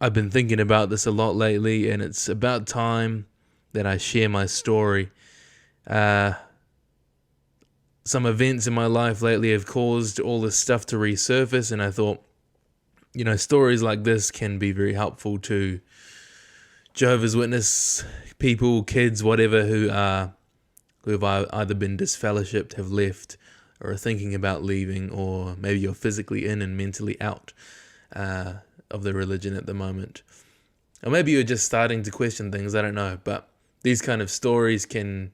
I've been thinking about this a lot lately, and it's about time that I share my story. Uh, some events in my life lately have caused all this stuff to resurface, and I thought, stories like this can be very helpful to Jehovah's Witness people, kids, whatever, who have either been disfellowshipped, have left, or are thinking about leaving, or maybe you're physically in and mentally out of the religion at the moment. Or maybe you're just starting to question things, I don't know. But these kind of stories can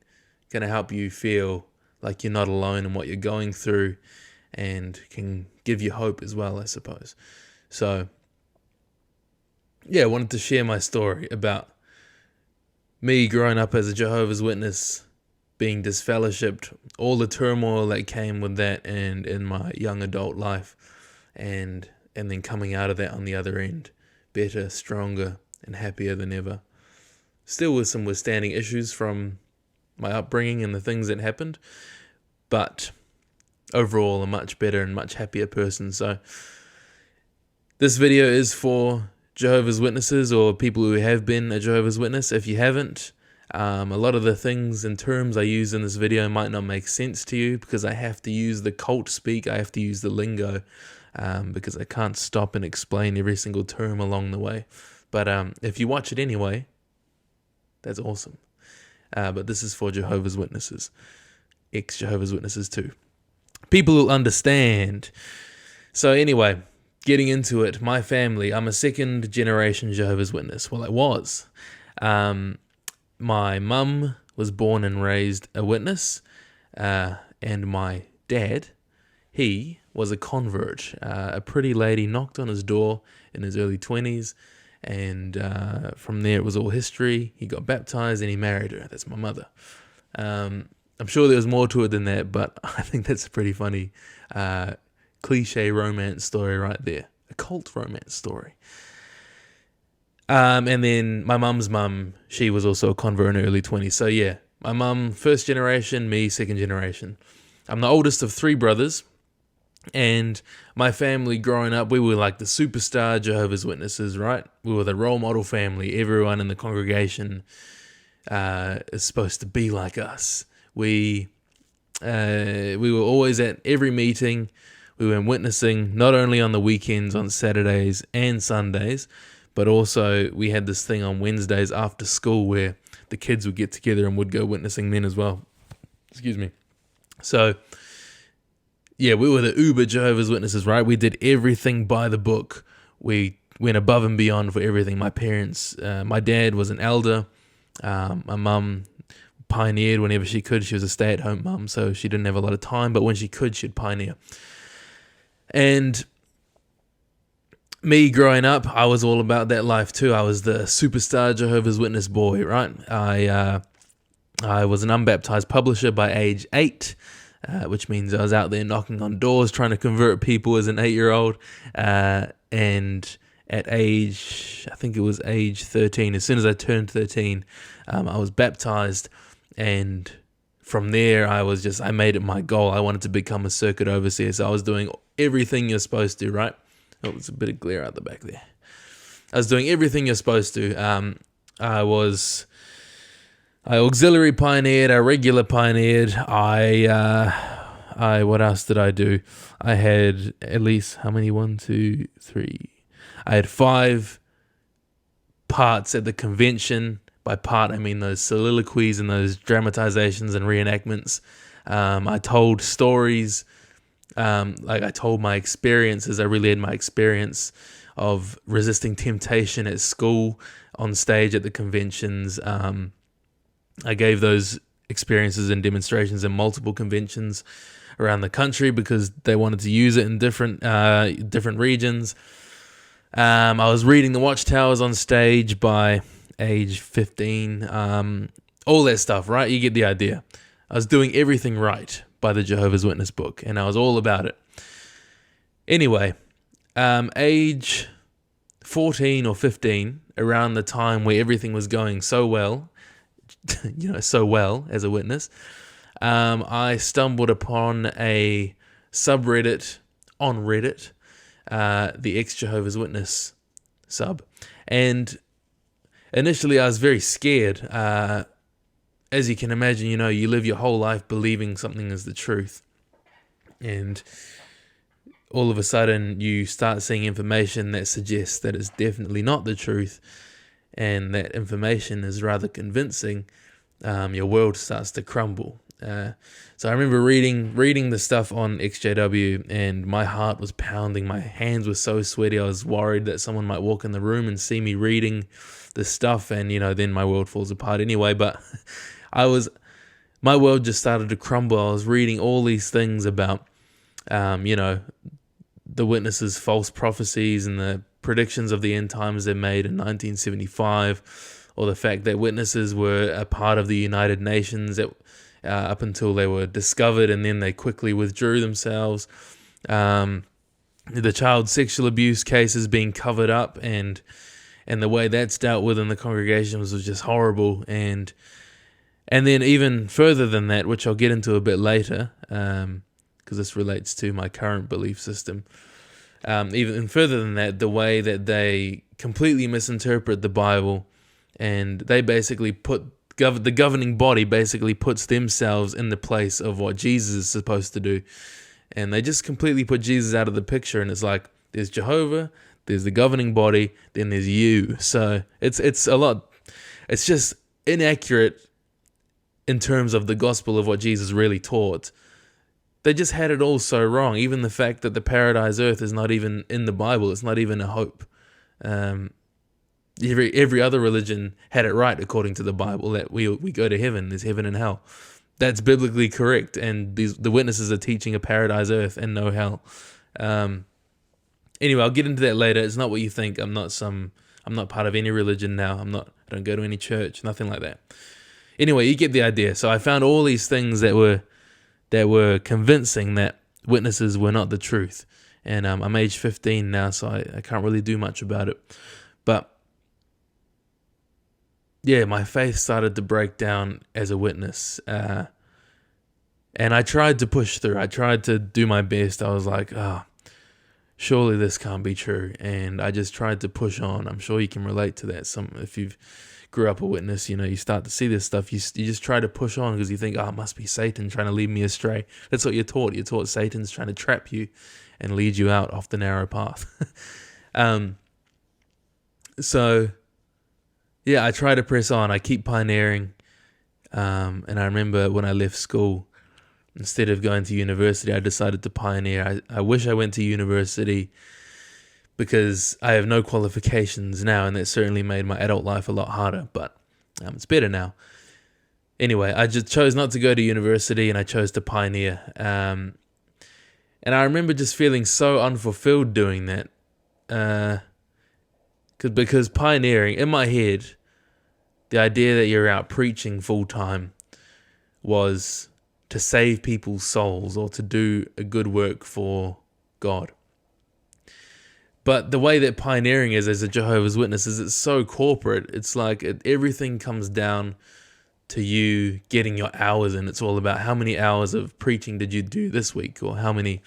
help you feel like you're not alone in what you're going through, and can give you hope as well, I suppose. So, yeah, I wanted to share my story about me growing up as a Jehovah's Witness, being disfellowshipped, all the turmoil that came with that, and in my young adult life, and then coming out of that on the other end, better, stronger, and happier than ever. Still with some withstanding issues from my upbringing and the things that happened, but overall a much better and much happier person. So this video is for Jehovah's Witnesses, or people who have been a Jehovah's Witness. If you haven't, a lot of the things and terms I use in this video might not make sense to you, because I have to use the cult speak, I have to use the lingo, because I can't stop and explain every single term along the way. But if you watch it anyway, that's awesome. But this is for Jehovah's Witnesses, ex-Jehovah's Witnesses too. People who understand. So anyway, getting into it, my family, I'm a second generation Jehovah's Witness. Well, I was. My mum was born and raised a witness, and my dad, he was a convert. A pretty lady knocked on his door in his early 20s, and from there it was all history. He got baptized and he married her. That's my mother. I'm sure there was more to it than that, but I think that's a pretty funny cliche romance story right there. A cult romance story. And then my mum's mum, she was also a convert in her early 20s. So yeah, my mum, first generation, me, second generation. I'm the oldest of three brothers, and my family growing up, we were like the superstar Jehovah's Witnesses, right? We were the role model family. Everyone in the congregation is supposed to be like us. We were always at every meeting. We were witnessing not only on the weekends, on Saturdays and Sundays, but also we had this thing on Wednesdays after school where the kids would get together and would go witnessing then as well. Excuse me. So, yeah, we were the uber Jehovah's Witnesses, right? We did everything by the book. We went above and beyond for everything. My parents, my dad was an elder. My mum pioneered whenever she could. She was a stay-at-home mum, so she didn't have a lot of time, but when she could, she'd pioneer. And me growing up, I was all about that life too. I was the superstar Jehovah's Witness boy, right? I was an unbaptized publisher by age 8, which means I was out there knocking on doors trying to convert people as an 8-year-old. And at age, I think it was age 13, as soon as I turned 13, I was baptized. And from there, I made it my goal. I wanted to become a circuit overseer. So I was doing everything you're supposed to, right? Oh, there's a bit of glare out the back there. I was doing everything you're supposed to. I auxiliary pioneered, I regular pioneered. What else did I do? I had at least, how many? 1, 2, 3. I had 5 parts at the convention. By part, I mean those soliloquies and those dramatizations and reenactments. I told stories. I told my experiences. I relayed my experience of resisting temptation at school, on stage at the conventions. I gave those experiences and demonstrations in multiple conventions around the country because they wanted to use it in different regions. I was reading the Watchtowers on stage by age 15. All that stuff, right? You get the idea. I was doing everything right by the Jehovah's Witness book, and I was all about it. Anyway, age 14 or 15, around the time where everything was going so well, so well as a witness, I stumbled upon a subreddit on Reddit, the ex-Jehovah's Witness sub, And initially I was very scared. As you can imagine, you live your whole life believing something is the truth. And all of a sudden you start seeing information that suggests that it's definitely not the truth, and that information is rather convincing. Your world starts to crumble. So I remember reading the stuff on XJW, and my heart was pounding. My hands were so sweaty. I was worried that someone might walk in the room and see me reading this stuff, and then my world falls apart anyway. But my world just started to crumble. I was reading all these things about, the witnesses' false prophecies and the predictions of the end times they made in 1975, or the fact that witnesses were a part of the United Nations up until they were discovered, and then they quickly withdrew themselves. The child sexual abuse cases being covered up, and the way that's dealt with in the congregations was just horrible. And then even further than that, which I'll get into a bit later, because this relates to my current belief system. Even further than that, the way that they completely misinterpret the Bible, and they basically the governing body basically puts themselves in the place of what Jesus is supposed to do, and they just completely put Jesus out of the picture. And it's like, there's Jehovah, there's the governing body, then there's you. So it's a lot. It's just inaccurate in terms of the gospel of what Jesus really taught. They just had it all so wrong. Even the fact that the paradise earth is not even in the Bible. It's not even a hope. Every other religion had it right according to the Bible, that we go to heaven. There's heaven and hell. That's biblically correct. And the witnesses are teaching a paradise earth and no hell. Anyway, I'll get into that later. It's not what you think. I'm not part of any religion now. I don't go to any church, nothing like that. Anyway, you get the idea. So I found all these things that were convincing that witnesses were not the truth. And I'm age 15 now, so I can't really do much about it. But yeah, my faith started to break down as a witness. And I tried to push through. I tried to do my best. I was like, surely this can't be true. And I just tried to push on. I'm sure you can relate to that. If you've grew up a witness, you start to see this stuff. You just try to push on because you think, it must be Satan trying to lead me astray. That's what you're taught. You're taught Satan's trying to trap you and lead you out off the narrow path. So yeah, I try to press on. I keep pioneering. And I remember when I left school, instead of going to university, I decided to pioneer. I wish I went to university because I have no qualifications now, and that certainly made my adult life a lot harder, but it's better now. Anyway, I just chose not to go to university, and I chose to pioneer. And I remember just feeling so unfulfilled doing that. Because pioneering, in my head, the idea that you're out preaching full time was to save people's souls or to do a good work for God. But the way that pioneering is as a Jehovah's Witness is it's so corporate. It's like everything comes down to you getting your hours in. It's all about how many hours of preaching did you do this week, or how many,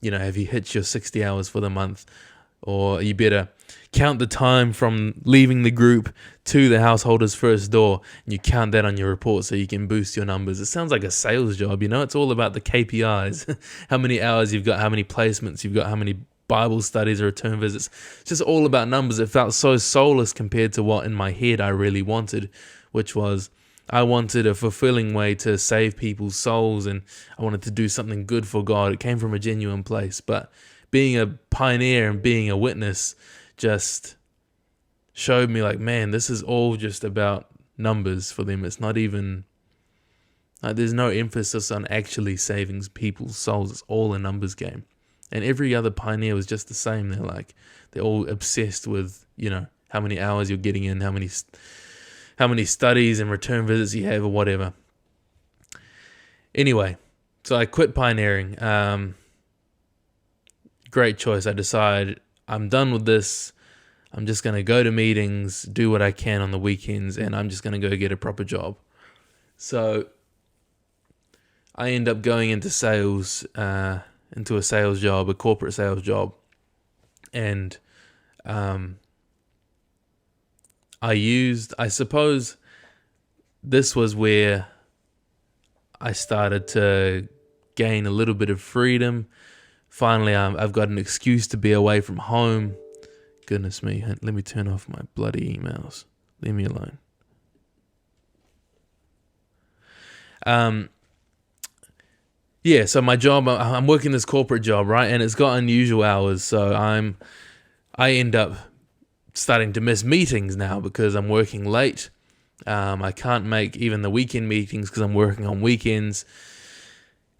have you hit your 60 hours for the month, or you better count the time from leaving the group to the householder's first door, and you count that on your report so you can boost your numbers. It sounds like a sales job, It's all about the KPIs, how many hours you've got, how many placements you've got, how many Bible studies or return visits. It's just all about numbers. It felt so soulless compared to what in my head I really wanted, which was I wanted a fulfilling way to save people's souls, and I wanted to do something good for God. It came from a genuine place. But being a pioneer and being a witness just showed me like, man, this is all just about numbers for them. It's not even, there's no emphasis on actually saving people's souls. It's all a numbers game. And every other pioneer was just the same. They're all obsessed with, how many hours you're getting in, how many studies and return visits you have or whatever. Anyway, so I quit pioneering. Great choice. I decided I'm done with this. I'm just going to go to meetings, do what I can on the weekends, and I'm just going to go get a proper job. So I end up going into sales, into a sales job, a corporate sales job. And I suppose this was where I started to gain a little bit of freedom. Finally, I've got an excuse to be away from home. Goodness me, let me turn off my bloody emails. Leave me alone. Yeah, so my job, I'm working this corporate job, right? And it's got unusual hours, so I end up starting to miss meetings now because I'm working late. I can't make even the weekend meetings because I'm working on weekends.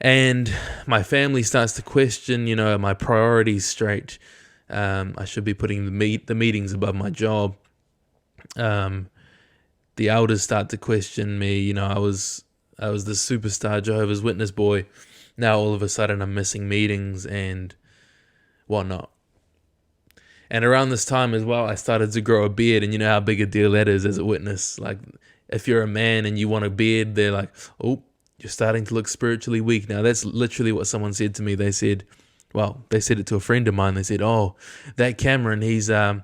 And my family starts to question, my priorities straight. I should be putting the meetings above my job. The elders start to question me. I was the superstar Jehovah's Witness boy. Now all of a sudden I'm missing meetings and whatnot. And around this time as well, I started to grow a beard, and you know how big a deal that is as a witness. Like, if you're a man and you want a beard, they're like, oh, you're starting to look spiritually weak. Now, that's literally what someone said to me. They said it to a friend of mine. They said, oh, that Cameron, he's growing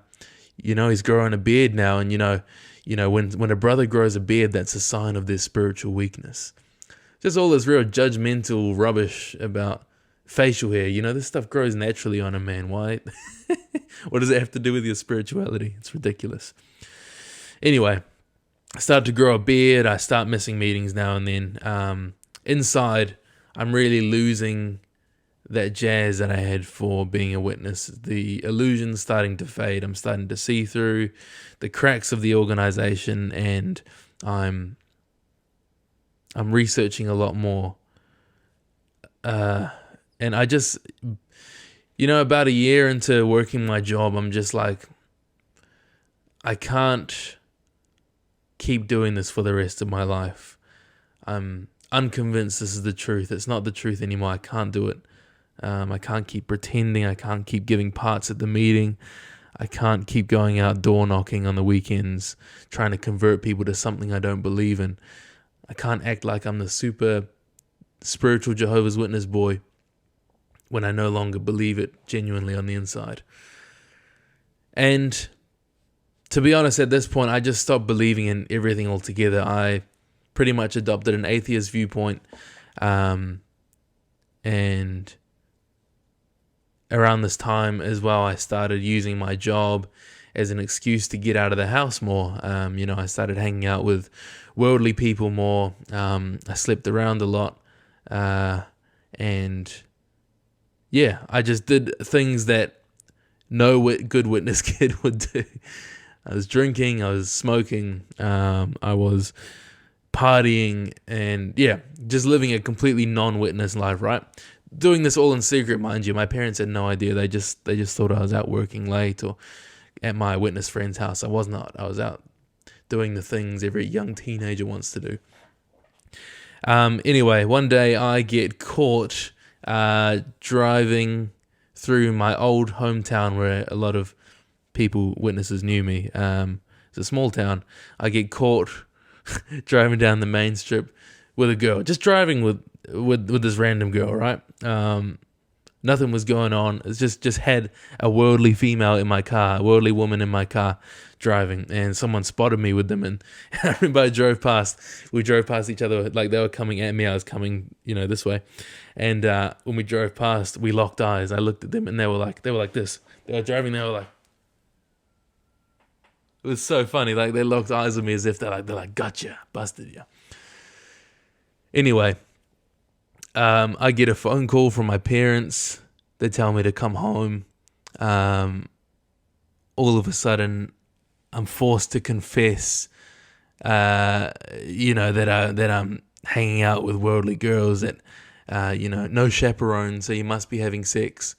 a beard now. And, when a brother grows a beard, that's a sign of their spiritual weakness. Just all this real judgmental rubbish about facial hair. This stuff grows naturally on a man. Why? What does it have to do with your spirituality? It's ridiculous. Anyway, I started to grow a beard. I start missing meetings now and then. Inside, I'm really losing that jazz that I had for being a witness. The illusion's starting to fade. I'm starting to see through the cracks of the organization, and I'm researching a lot more. And I just, about a year into working my job, I'm just like, I can't keep doing this for the rest of my life. I'm unconvinced this is the truth. It's not the truth anymore. I can't do it. I can't keep pretending. I can't keep giving parts at the meeting. I can't keep going out door knocking on the weekends, trying to convert people to something I don't believe in. I can't act like I'm the super spiritual Jehovah's Witness boy when I no longer believe it genuinely on the inside. And to be honest, at this point, I just stopped believing in everything altogether. I pretty much adopted an atheist viewpoint. And around this time as well, I started using my job as an excuse to get out of the house more. I started hanging out with worldly people more. I slept around a lot. I just did things that no good witness kid would do. I was drinking, I was smoking, I was partying, and just living a completely non-witness life, right? Doing this all in secret, mind you. My parents had no idea. They just thought I was out working late or at my witness friend's house. I was not. I was out doing the things every young teenager wants to do. Anyway, one day I get caught driving through my old hometown where a lot of witnesses knew me. It's a small town. I get caught driving down the main strip with a girl, just driving with this random girl, right? Nothing was going on. It's just had a worldly female in my car, a worldly woman in my car driving, and someone spotted me with them. And I remember we drove past each other, like they were coming at me. I was coming, this way. And when we drove past, we locked eyes. I looked at them and they were like this. They were driving, they were like, it was so funny. Like they locked eyes with me as if they're like, gotcha, busted you. Anyway, I get a phone call from my parents. They tell me to come home. All of a sudden, I'm forced to confess, that I'm hanging out with worldly girls. That, no chaperone, so you must be having sex.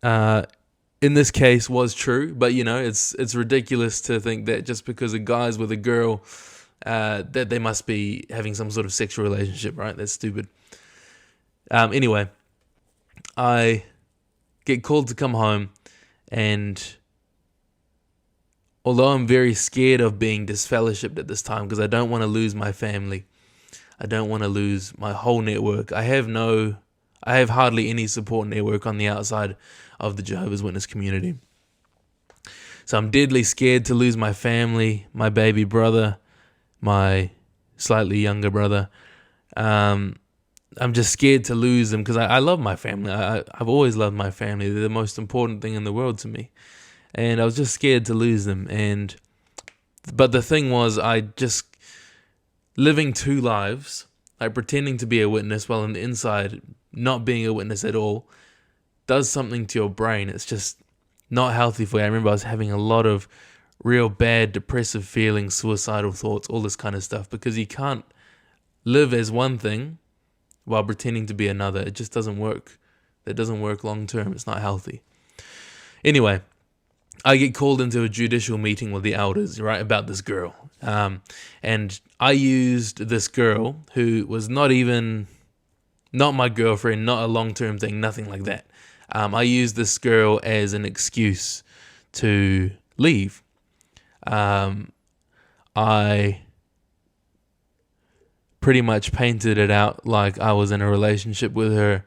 In this case, was true, but it's ridiculous to think that just because a guy's with a girl, that they must be having some sort of sexual relationship, right? That's stupid. Anyway, I get called to come home, and although I'm very scared of being disfellowshipped at this time because I don't want to lose my family, I don't want to lose my whole network. I have hardly any support network on the outside of the Jehovah's Witness community. So I'm deadly scared to lose my family, my baby brother, my slightly younger brother. I'm just scared to lose them because I love my family. I've always loved my family. They're the most important thing in the world to me. And I was just scared to lose them. But the thing was, I just living two lives, like pretending to be a witness while on the inside not being a witness at all, does something to your brain. It's just not healthy for you. I remember I was having a lot of real bad depressive feelings, suicidal thoughts, all this kind of stuff, because you can't live as one thing while pretending to be another. It just doesn't work. That doesn't work long term. It's not healthy. Anyway, I get called into a judicial meeting with the elders, right, about this girl. And I used this girl who was not my girlfriend, not a long-term thing, nothing like that. I used this girl as an excuse to leave. I pretty much painted it out like I was in a relationship with her,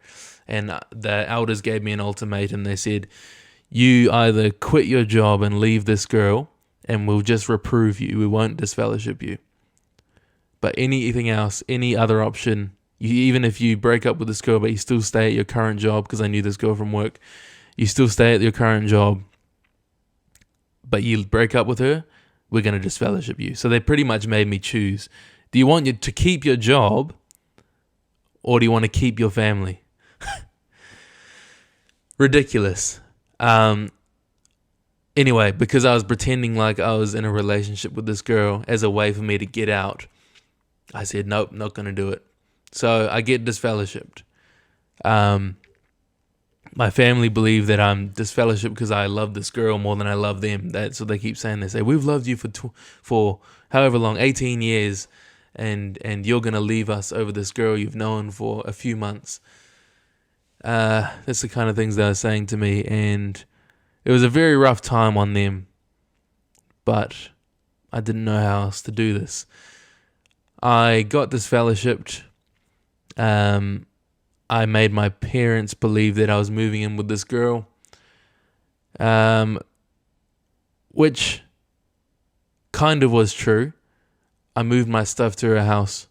and the elders gave me an ultimatum. They said, you either quit your job and leave this girl, and we'll just reprove you. We won't disfellowship you. But anything else, any other option, even if you break up with this girl, but you still stay at your current job, because I knew this girl from work, you still stay at your current job, but you break up with her, we're going to disfellowship you. So they pretty much made me choose. Do you want to keep your job, or do you want to keep your family? Ridiculous. Anyway, because I was pretending like I was in a relationship with this girl as a way for me to get out, I said, nope, not going to do it. So I get disfellowshipped. My family believe that I'm disfellowshipped because I love this girl more than I love them. That's what they keep saying. They say, we've loved you for however long, 18 years, and you're going to leave us over this girl you've known for a few months. That's the kind of things they were saying to me, and it was a very rough time on them, but I didn't know how else to do this. I got disfellowshipped. I made my parents believe that I was moving in with this girl, which kind of was true. I moved my stuff to her house.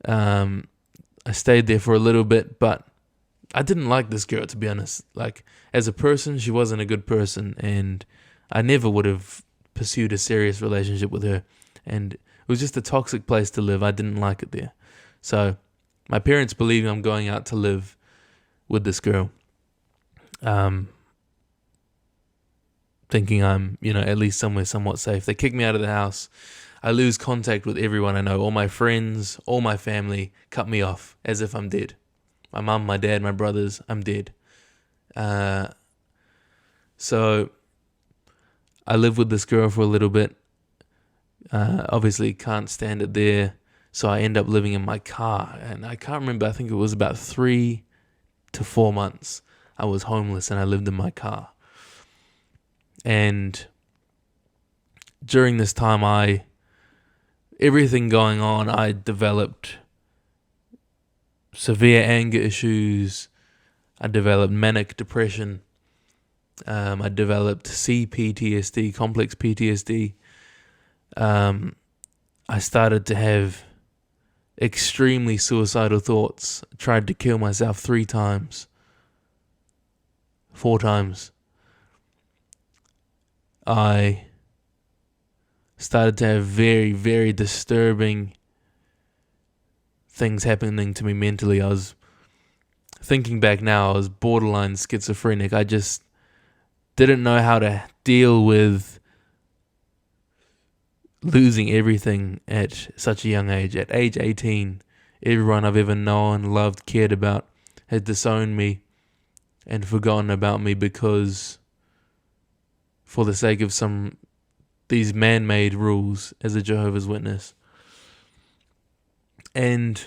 I stayed there for a little bit, but I didn't like this girl, to be honest. Like, as a person, she wasn't a good person, and I never would have pursued a serious relationship with her. And it was just a toxic place to live. I didn't like it there. So my parents believe I'm going out to live with this girl, thinking I'm, at least somewhere somewhat safe. They kick me out of the house. I lose contact with everyone I know. All my friends, all my family cut me off as if I'm dead. My mum, my dad, my brothers, I'm dead. So I lived with this girl for a little bit. Obviously can't stand it there. So I end up living in my car. And I can't remember, I think it was about 3 to 4 months. I was homeless and I lived in my car. And during this time, everything going on, I developed severe anger issues. I developed manic depression. I developed CPTSD, complex PTSD. I started to have extremely suicidal thoughts. I tried to kill myself 3 times. 4 times. I started to have very, very disturbing things happening to me mentally. I was thinking back now, I was borderline schizophrenic. I just didn't know how to deal with losing everything at such a young age. At age 18, everyone I've ever known, loved, cared about had disowned me and forgotten about me because, for the sake of these man-made rules as a Jehovah's Witness. And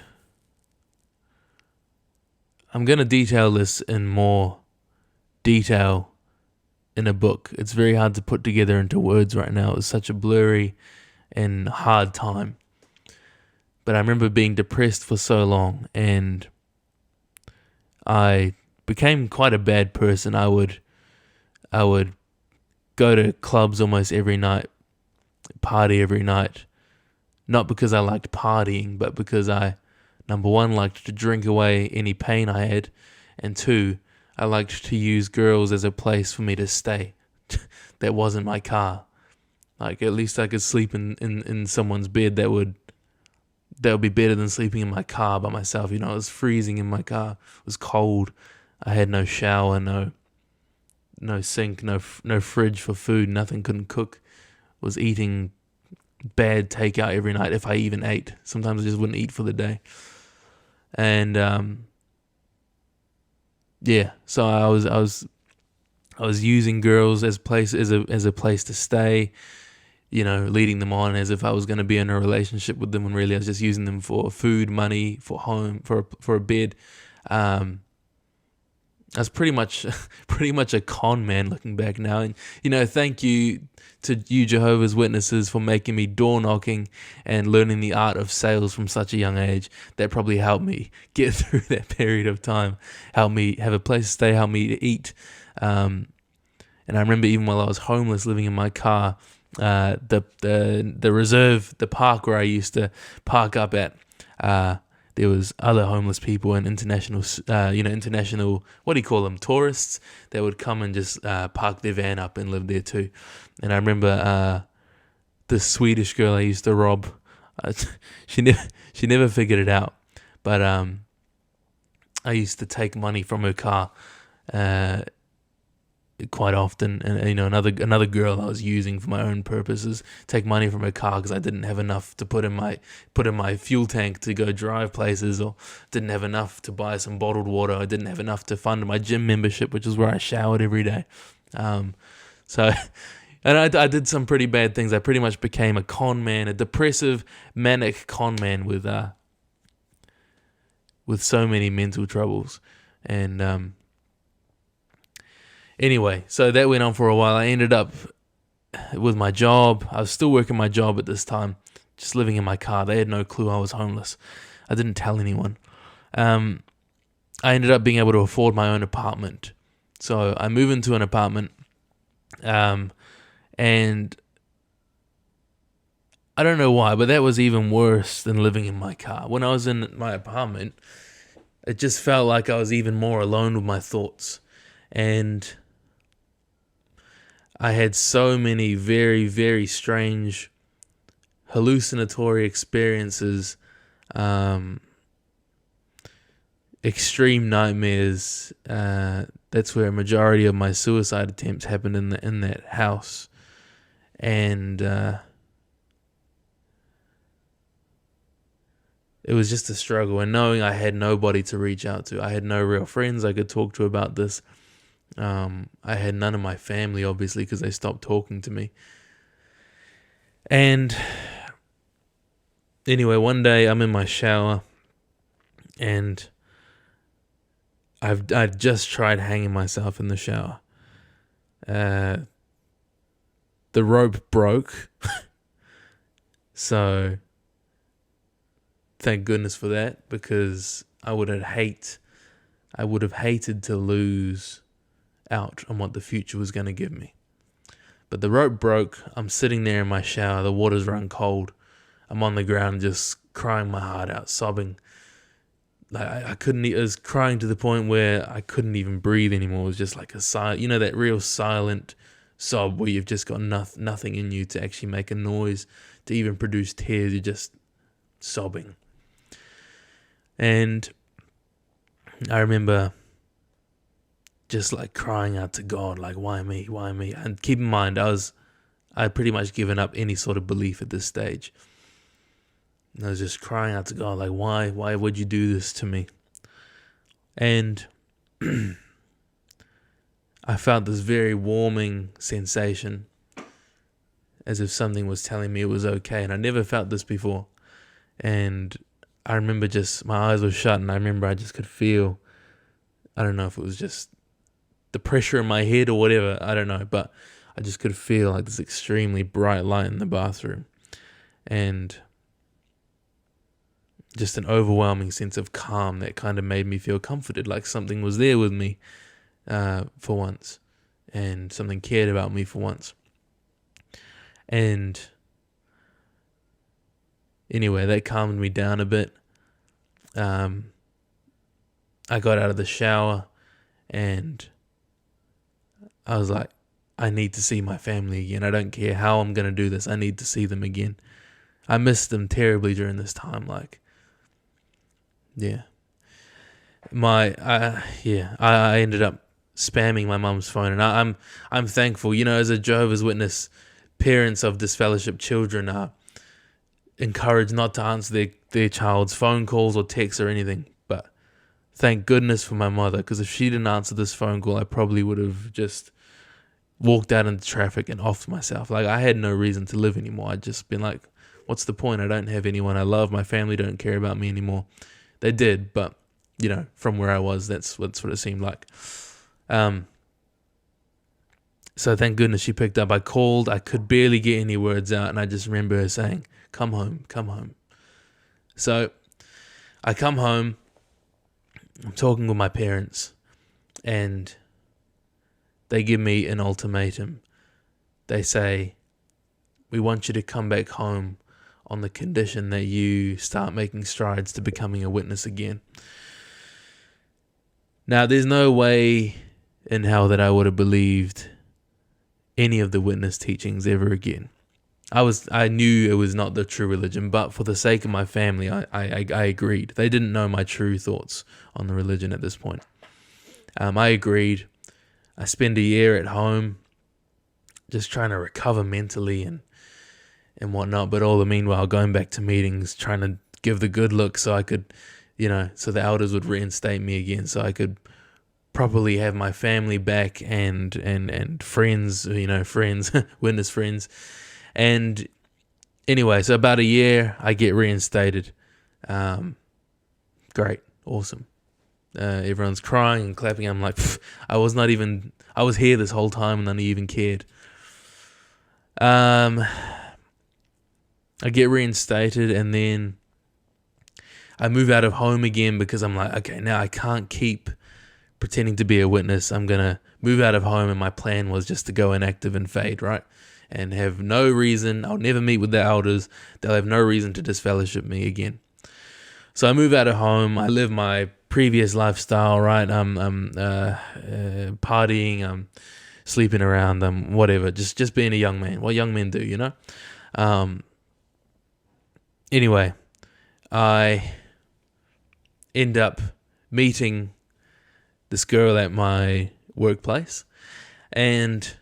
I'm going to detail this in more detail in a book. It's very hard to put together into words right now. It was such a blurry and hard time. But I remember being depressed for so long, and I became quite a bad person. I would go to clubs almost every night, party every night. Not because I liked partying, but because I, number one, liked to drink away any pain I had, and two, I liked to use girls as a place for me to stay. That wasn't my car. Like, at least I could sleep in someone's bed that would be better than sleeping in my car by myself. It was freezing in my car. It was cold. I had no shower, no sink, no fridge for food. Nothing, couldn't cook. Was eating bad takeout every night if I even ate. Sometimes I just wouldn't eat for the day. And so I was using girls as a place to stay, leading them on as if I was going to be in a relationship with them, when really I was just using them for food, money, for home, for a bed. I was pretty much a con man looking back now. And, thank you to you Jehovah's Witnesses for making me door knocking and learning the art of sales from such a young age. That probably helped me get through that period of time, helped me have a place to stay, helped me to eat. And I remember even while I was homeless, living in my car, the reserve, the park where I used to park up at, there was other homeless people and international, what do you call them, tourists that would come and just park their van up and live there too. And I remember this Swedish girl I used to rob. She never figured it out, but I used to take money from her car quite often, and another girl I was using for my own purposes, take money from her car because I didn't have enough to put in my fuel tank to go drive places, or didn't have enough to buy some bottled water. I didn't have enough to fund my gym membership, which is where I showered every day. And I did some pretty bad things. I pretty much became a con man, a depressive, manic con man with so many mental troubles. And anyway, so that went on for a while. I ended up with my job. I was still working my job at this time, just living in my car. They had no clue I was homeless. I didn't tell anyone. I ended up being able to afford my own apartment. So I moved into an apartment, and I don't know why, but that was even worse than living in my car. When I was in my apartment, it just felt like I was even more alone with my thoughts. And I had so many very, very strange hallucinatory experiences, extreme nightmares. That's where a majority of my suicide attempts happened in that house. And it was just a struggle. And knowing I had nobody to reach out to, I had no real friends I could talk to about this. I had none of my family, obviously, because they stopped talking to me. And anyway, one day I'm in my shower, and I'd just tried hanging myself in the shower. The rope broke, so thank goodness for that, because I would have hated to lose out on what the future was going to give me. But the rope broke. I'm sitting there in my shower. The water's run cold. I'm on the ground just crying my heart out, sobbing. Like I couldn't. It was crying to the point where I couldn't even breathe anymore. It was just like a silent, that real silent sob where you've just got nothing in you to actually make a noise, to even produce tears. You're just sobbing. And I remember just like crying out to God, like, why me? Why me? And keep in mind, I'd pretty much given up any sort of belief at this stage. And I was just crying out to God, like, why would you do this to me? And I felt this very warming sensation, as if something was telling me it was okay. And I never felt this before. And I remember just, my eyes were shut, and I remember I just could feel, I don't know if it was just the pressure in my head or whatever, I don't know, but I just could feel like this extremely bright light in the bathroom, and just an overwhelming sense of calm that kind of made me feel comforted, like something was there with me for once. and something cared about me for once. And anyway, that calmed me down a bit. I got out of the shower and I was like, I need to see my family again. I don't care how I'm going to do this. I need to see them again. I missed them terribly during this time. I ended up spamming my mum's phone, and I'm thankful. As a Jehovah's Witness, parents of disfellowshipped children are encouraged not to answer their child's phone calls or texts or anything. But thank goodness for my mother, because if she didn't answer this phone call, I probably would have just walked out into traffic and offed myself. I had no reason to live anymore. I'd just been like, what's the point? I don't have anyone I love. My family don't care about me anymore. They did, but from where I was, that's what it seemed like. So thank goodness she picked up. I called. I could barely get any words out, and I just remember her saying, come home, come home. So I come home. I'm talking with my parents, and they give me an ultimatum. They say, we want you to come back home on the condition that you start making strides to becoming a witness again. Now, there's no way in hell that I would have believed any of the witness teachings ever again. I knew it was not the true religion, but for the sake of my family, I agreed. They didn't know my true thoughts on the religion at this point. I agreed. I spent a year at home just trying to recover mentally and whatnot, but all the meanwhile going back to meetings, trying to give the good look so I could, so the elders would reinstate me again, so I could properly have my family back and friends, friends, witness friends. And anyway, so about a year, I get reinstated. Great, awesome. Everyone's crying and clapping. I'm like, I was here this whole time and none of you even cared. I get reinstated, and then I move out of home again because I'm like, okay, now I can't keep pretending to be a witness. I'm going to move out of home, and my plan was just to go inactive and fade, right? And have no reason. I'll never meet with the elders. They'll have no reason to disfellowship me again. So I move out of home. I live my previous lifestyle, right? I'm partying, I'm sleeping around, whatever. Just being a young man. What young men do, Anyway, I end up meeting this girl at my workplace, and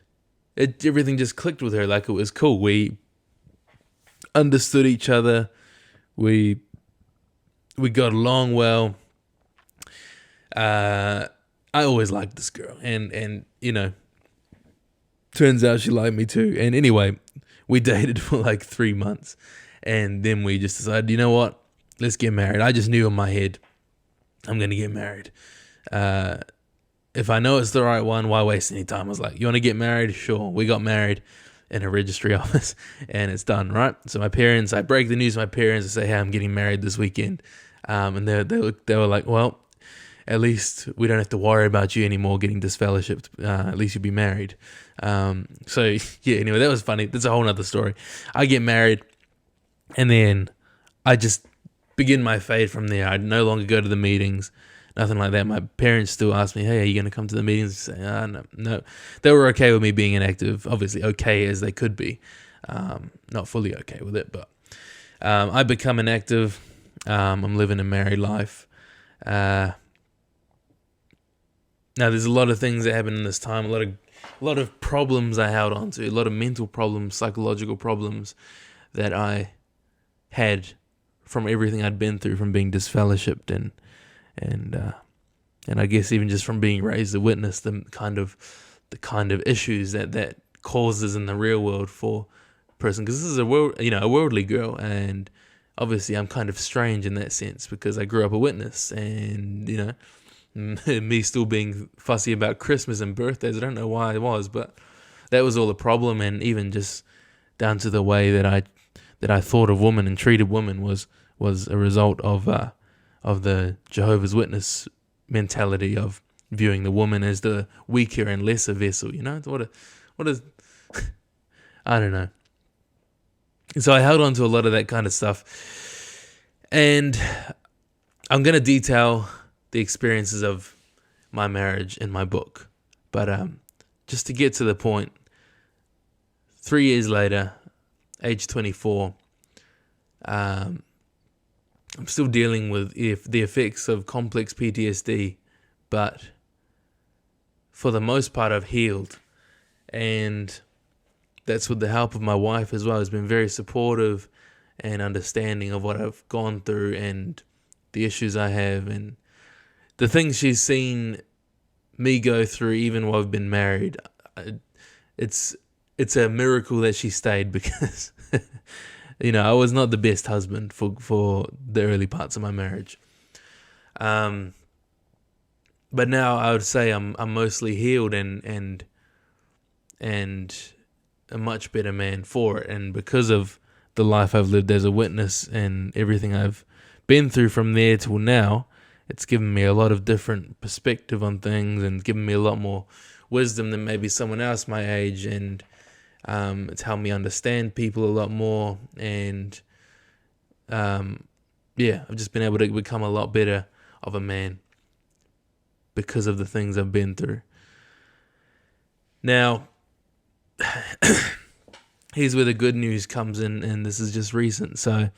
everything just clicked with her. It was cool. We understood each other. We got along well. I always liked this girl, and turns out she liked me too. And anyway, we dated for 3 months. And then we just decided, you know what? Let's get married. I just knew in my head, I'm going to get married. If I know it's the right one, why waste any time? I was like, you want to get married? Sure. We got married in a registry office, and it's done, right? So I break the news to my parents. I say, hey, I'm getting married this weekend. And they were like, well, at least we don't have to worry about you anymore getting disfellowshipped. At least you'll be married. So, yeah, anyway, that was funny. That's a whole nother story. I get married. And then I just begin my fade from there. I'd no longer go to the meetings, nothing like that. My parents still ask me, hey, are you going to come to the meetings? I say, no. They were okay with me being inactive, obviously okay as they could be. Not fully okay with it, but I become inactive. I'm living a married life. Now, there's a lot of things that happen in this time, a lot of problems I held on to, a lot of mental problems, psychological problems that I had from everything I'd been through, from being disfellowshipped and I guess even just from being raised a witness, the kind of issues that causes in the real world for a person. Because this is a worldly girl, and obviously I'm kind of strange in that sense because I grew up a witness, and me still being fussy about Christmas and birthdays. I don't know why I was, but that was all a problem, and even just down to the way that I thought of women and treated women was a result of the Jehovah's Witness mentality of viewing the woman as the weaker and lesser vessel. What a I don't know. So I held on to a lot of that kind of stuff, and I'm going to detail the experiences of my marriage in my book. But just to get to the point, 3 years later, age 24, I'm still dealing with the effects of complex PTSD, but for the most part, I've healed. And that's with the help of my wife as well, who's been very supportive and understanding of what I've gone through and the issues I have and the things she's seen me go through even while I've been married. It's a miracle that she stayed, because I was not the best husband for the early parts of my marriage. But now I would say I'm mostly healed and a much better man for it. And because of the life I've lived as a witness and everything I've been through from there till now, it's given me a lot of different perspective on things and given me a lot more wisdom than maybe someone else my age. And it's helped me understand people a lot more. And I've just been able to become a lot better of a man because of the things I've been through. Now, here's where the good news comes in, and this is just recent. So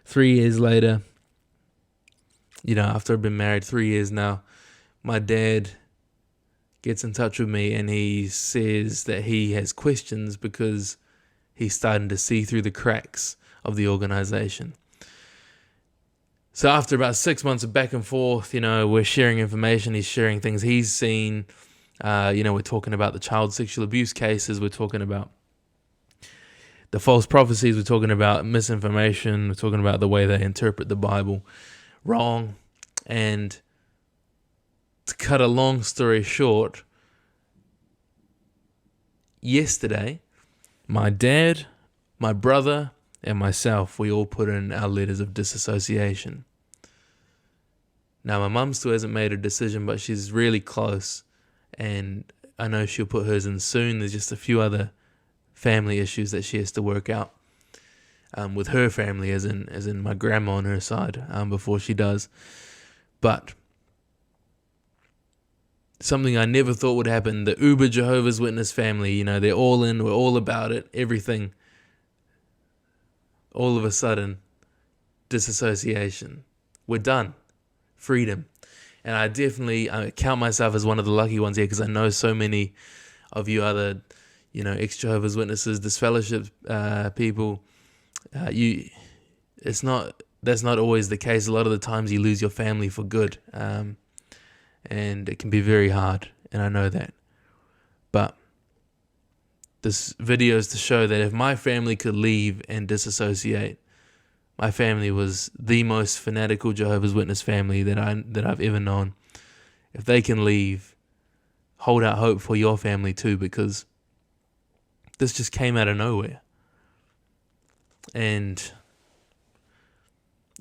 3 years later, after I've been married 3 years now, my dad gets in touch with me and he says that he has questions because he's starting to see through the cracks of the organization. So after about 6 months of back and forth, we're sharing information, he's sharing things he's seen. We're talking about the child sexual abuse cases, we're talking about the false prophecies, we're talking about misinformation, we're talking about the way they interpret the Bible wrong. And to cut a long story short, yesterday, my dad, my brother, and myself, we all put in our letters of disassociation. Now, my mum still hasn't made a decision, but she's really close. And I know she'll put hers in soon. There's just a few other family issues that she has to work out with her family, as in my grandma on her side, before she does. But something I never thought would happen, the Uber Jehovah's Witness family, they're all in, we're all about it, everything. All of a sudden, disassociation. We're done. Freedom. And I count myself as one of the lucky ones here, because I know so many of you other, ex-Jehovah's Witnesses, disfellowshipped people. That's not always the case. A lot of the times you lose your family for good, and it can be very hard, and I know that. But this video is to show that if my family could leave and disassociate, my family was the most fanatical Jehovah's Witness family that I've ever known. If they can leave, hold out hope for your family too, because this just came out of nowhere. And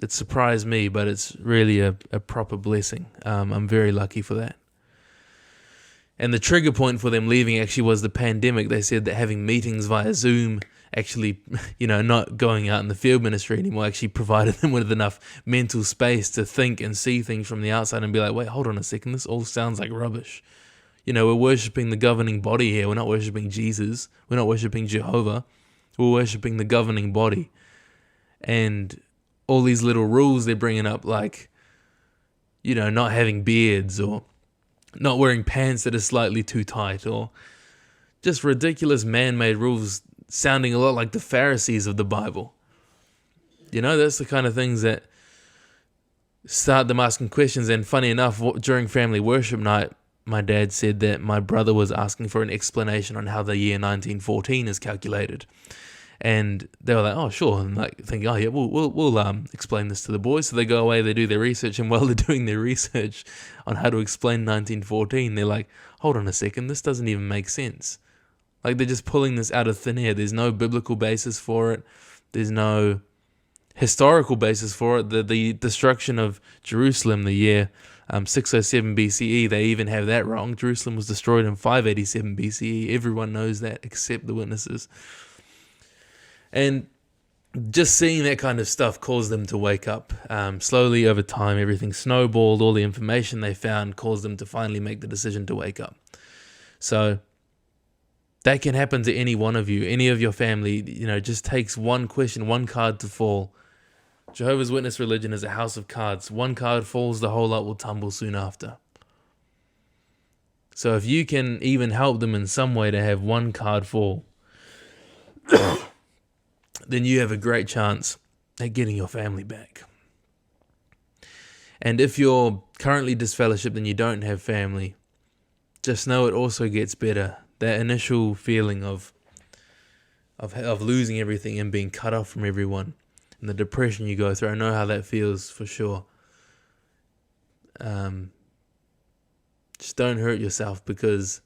it surprised me, but it's really a proper blessing. I'm very lucky for that. And the trigger point for them leaving actually was the pandemic. They said that having meetings via Zoom, actually, not going out in the field ministry anymore, actually provided them with enough mental space to think and see things from the outside and be like, wait, hold on a second, this all sounds like rubbish. We're worshipping the governing body here. We're not worshipping Jesus. We're not worshipping Jehovah. We're worshipping the governing body. And all these little rules they're bringing up, like, not having beards, or not wearing pants that are slightly too tight, or just ridiculous man-made rules sounding a lot like the Pharisees of the Bible. That's the kind of things that start them asking questions. And funny enough, during family worship night, my dad said that my brother was asking for an explanation on how the year 1914 is calculated. And they were like, oh, sure. And thinking, oh, yeah, we'll explain this to the boys. So they go away, they do their research. And while they're doing their research on how to explain 1914, they're like, hold on a second, this doesn't even make sense. Like, they're just pulling this out of thin air. There's no biblical basis for it. There's no historical basis for it. The destruction of Jerusalem, the year 607 BCE. They even have that wrong. Jerusalem was destroyed in 587 BCE. Everyone knows that except the witnesses. And just seeing that kind of stuff caused them to wake up. Slowly over time, everything snowballed. All the information they found caused them to finally make the decision to wake up. So that can happen to any one of you, any of your family. Just takes one question, one card to fall. Jehovah's Witness religion is a house of cards. One card falls, the whole lot will tumble soon after. So if you can even help them in some way to have one card fall, then you have a great chance at getting your family back. And if you're currently disfellowshipped and you don't have family, just know it also gets better. That initial feeling of losing everything and being cut off from everyone, and the depression you go through, I know how that feels for sure. Just don't hurt yourself, because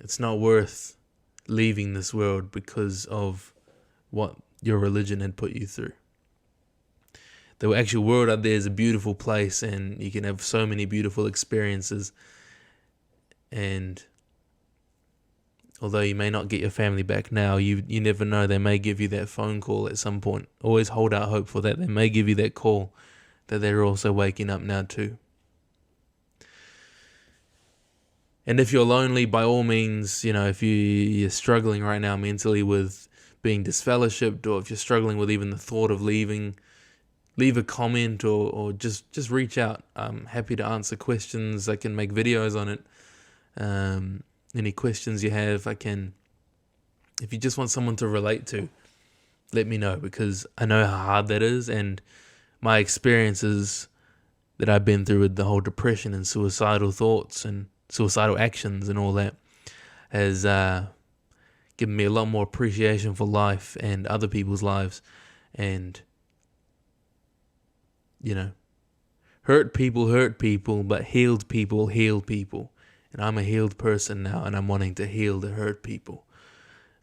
it's not worth leaving this world because of what your religion had put you through. The actual world out there is a beautiful place, and you can have so many beautiful experiences. And although you may not get your family back now, you never know. They may give you that phone call at some point. Always hold out hope for that. They may give you that call that they're also waking up now too. And if you're lonely, by all means, if you're struggling right now mentally with being disfellowshipped, or if you're struggling with even the thought of leaving, leave a comment or just reach out. I'm happy to answer questions. I can make videos on it. Any questions you have, I can. If you just want someone to relate to, let me know, because I know how hard that is, and my experiences that I've been through with the whole depression and suicidal thoughts and suicidal actions and all that has given me a lot more appreciation for life and other people's lives. And hurt people, but healed people heal people. And I'm a healed person now, and I'm wanting to heal the hurt people.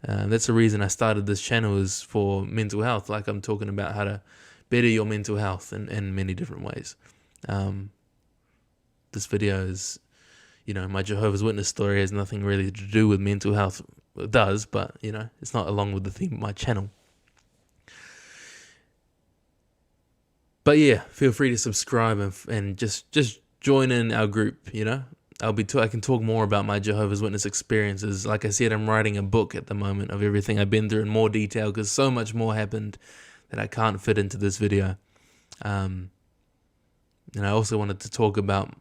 That's the reason I started this channel, is for mental health. Like I'm talking about how to better your mental health in many different ways. This video is, my Jehovah's Witness story has nothing really to do with mental health. It does, but, it's not along with the theme of my channel. But yeah, feel free to subscribe and just join in our group, I can talk more about my Jehovah's Witness experiences. Like I said, I'm writing a book at the moment of everything I've been through in more detail, because so much more happened that I can't fit into this video. And I also wanted to talk about,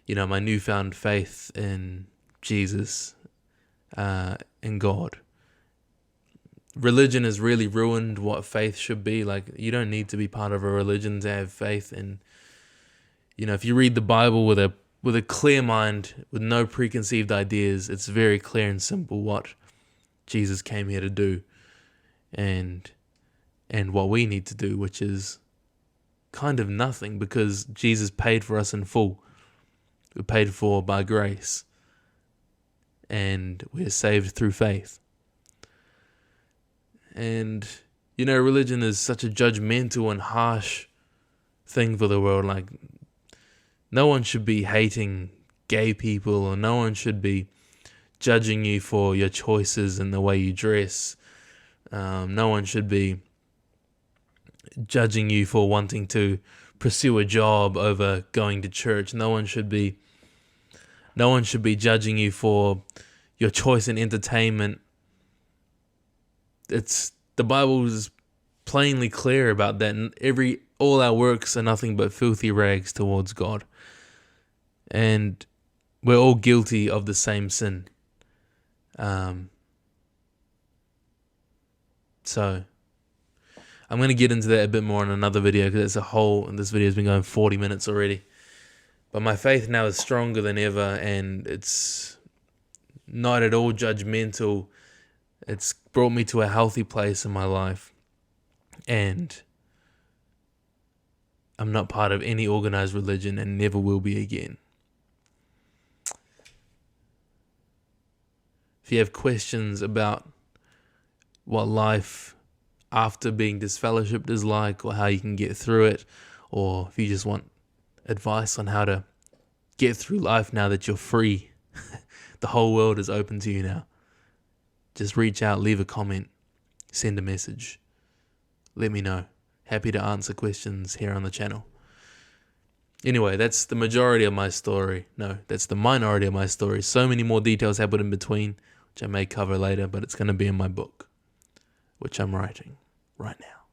my newfound faith in Jesus, in God. Religion has really ruined what faith should be. Like, you don't need to be part of a religion to have faith. And, if you read the Bible with a clear mind, with no preconceived ideas, it's very clear and simple what Jesus came here to do, and what we need to do, which is kind of nothing, because Jesus paid for us in full. We're paid for by grace, and we're saved through faith. And, religion is such a judgmental and harsh thing for the world. Like, no one should be hating gay people, or no one should be judging you for your choices and the way you dress. No one should be judging you for wanting to pursue a job over going to church. No one should be judging you for your choice in entertainment. The Bible is plainly clear about that, and all our works are nothing but filthy rags towards God. And we're all guilty of the same sin. So I'm going to get into that a bit more in another video, because this video has been going 40 minutes already. But my faith now is stronger than ever, and it's not at all judgmental. It's brought me to a healthy place in my life, and I'm not part of any organized religion and never will be again. If you have questions about what life after being disfellowshipped is like, or how you can get through it, or if you just want advice on how to get through life now that you're free, the whole world is open to you now, just reach out, leave a comment, send a message. Let me know. Happy to answer questions here on the channel. Anyway, that's the majority of my story. No, that's the minority of my story. So many more details happen in between, which I may cover later, but it's going to be in my book, which I'm writing right now.